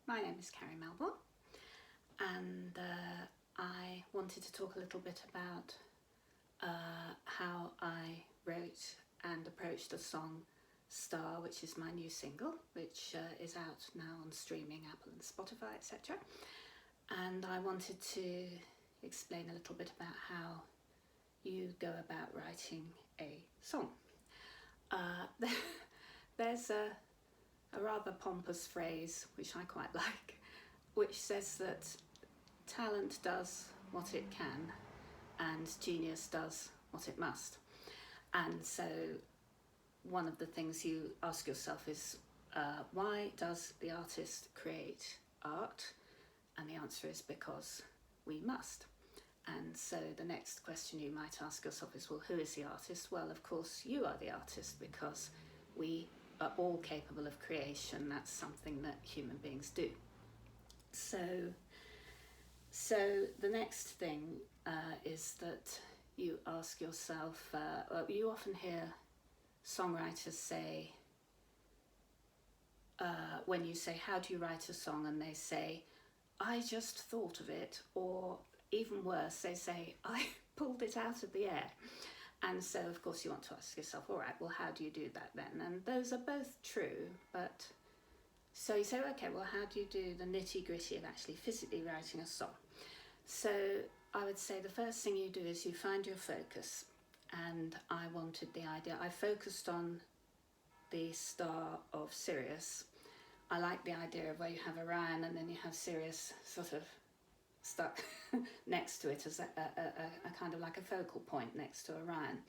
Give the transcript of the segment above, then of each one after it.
My name is Carrie Melbourne, and I wanted to talk a little bit about how I wrote and approached the song Star, which is my new single, which is out now on streaming, Apple and Spotify, etc. And I wanted to explain a little bit about how you go about writing a song. There's a rather pompous phrase, which I quite like, which says that talent does what it can and genius does what it must. And so one of the things you ask yourself is, why does the artist create art? And the answer is because we must. And so the next question you might ask yourself is, well, who is the artist? Well, of course, you are the artist, because we are all capable of creation. That's something that human beings do. So the next thing is that you ask yourself, you often hear songwriters say, when you say, how do you write a song? And they say, I just thought of it, or even worse, they say, I pulled it out of the air. And so, of course, you want to ask yourself, all right, well, how do you do that then? And those are both true, but so you say, okay, well, how do you do the nitty-gritty of actually physically writing a song? So I would say the first thing you do is you find your focus. And I wanted the idea, I focused on the star of Sirius. I like the idea of where you have Orion and then you have Sirius sort of stuck next to it as a kind of like a focal point next to Orion.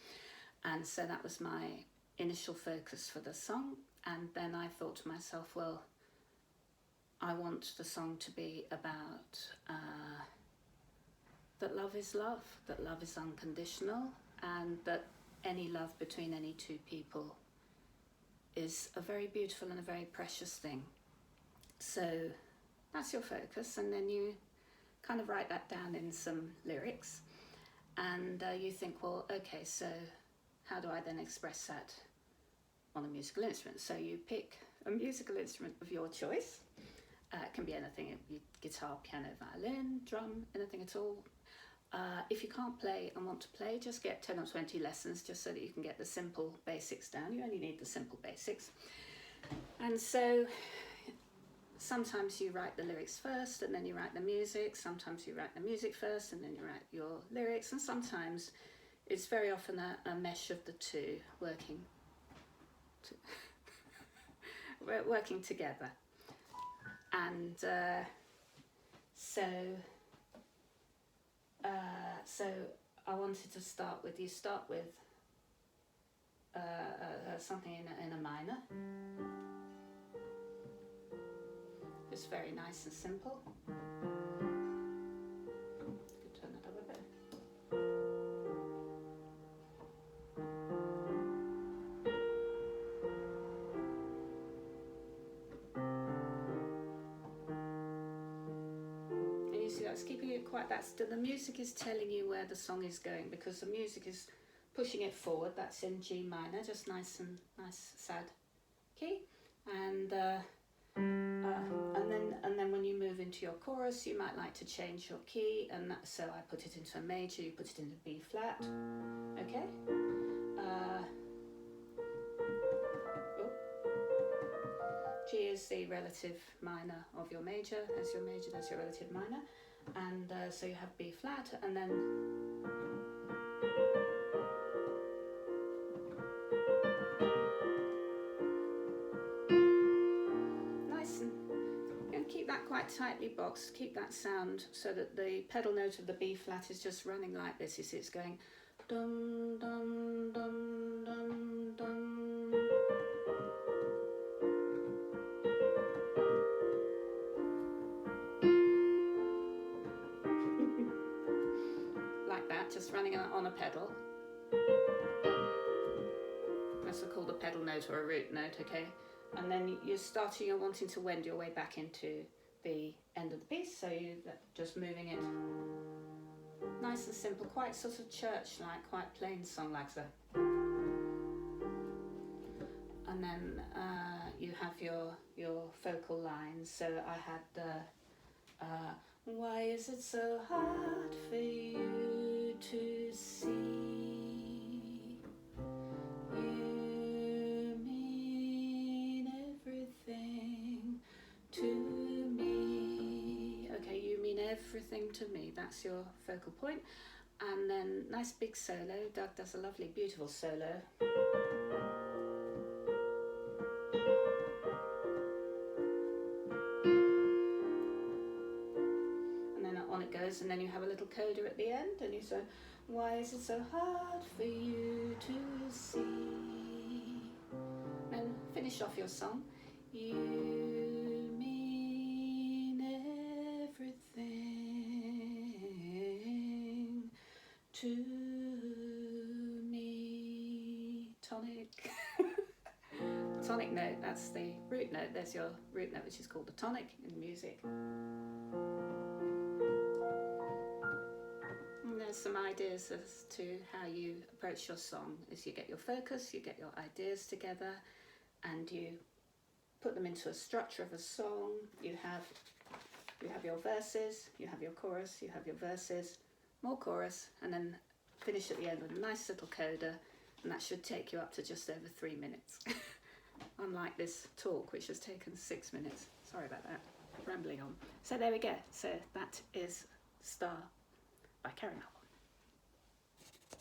And so that was my initial focus for the song. And then I thought to myself, well, I want the song to be about that love is unconditional, and that any love between any two people is a very beautiful and a very precious thing. So that's your focus, and then you kind of write that down in some lyrics, and you think, well, okay, so how do I then express that on a musical instrument? So you pick a musical instrument of your choice. It can be anything, guitar, piano, violin, drum, anything at all. If you can't play and want to play, just get 10 or 20 lessons just so that you can get the simple basics down. You only need the simple basics. And so sometimes you write the lyrics first and then you write the music. Sometimes you write the music first and then you write your lyrics. And sometimes it's very often a mesh of the two working together. And so I wanted to start with, something in a minor. It's very nice and simple. Could turn that up a bit. And you see that's keeping it quite, that's the music is telling you where the song is going, because the music is pushing it forward. That's in G minor, just nice sad key. And then when you move into your chorus, you might like to change your key, and so I put it into a major, you put it into B flat, okay? G is the relative minor of your major. There's your major, there's your relative minor. And so you have B flat, and then quite tightly boxed, keep that sound so that the pedal note of the B flat is just running like this. You see it's going dum dum dum dum dum. Like that, just running on a pedal. That's called a pedal note or a root note, okay? And then you're starting and wanting to wend your way back into the end of the piece, so you're just moving it nice and simple, quite sort of church-like, quite plain song like that. And then you have your focal lines. So I had the why is it so hard for you to see? You mean everything to me. Okay, you mean everything to me. That's your focal point. And then nice big solo. Doug does a lovely, beautiful solo. And then on it goes, and then you have a little coda at the end, and you say, why is it so hard for you to see? And finish off your song. You mean everything to me. Tonic. Tonic note, that's the root note. There's your root note, which is called the tonic in music. And there's some ideas as to how you approach your song. As you get your focus, you get your ideas together, and you put them into a structure of a song. You have your verses, you have your chorus, you have your verses, more chorus, and then finish at the end with a nice little coda, and that should take you up to just over 3 minutes. Unlike this talk, which has taken 6 minutes. Sorry about that, rambling on. So there we go. So that is Star by Carrie Melbourne.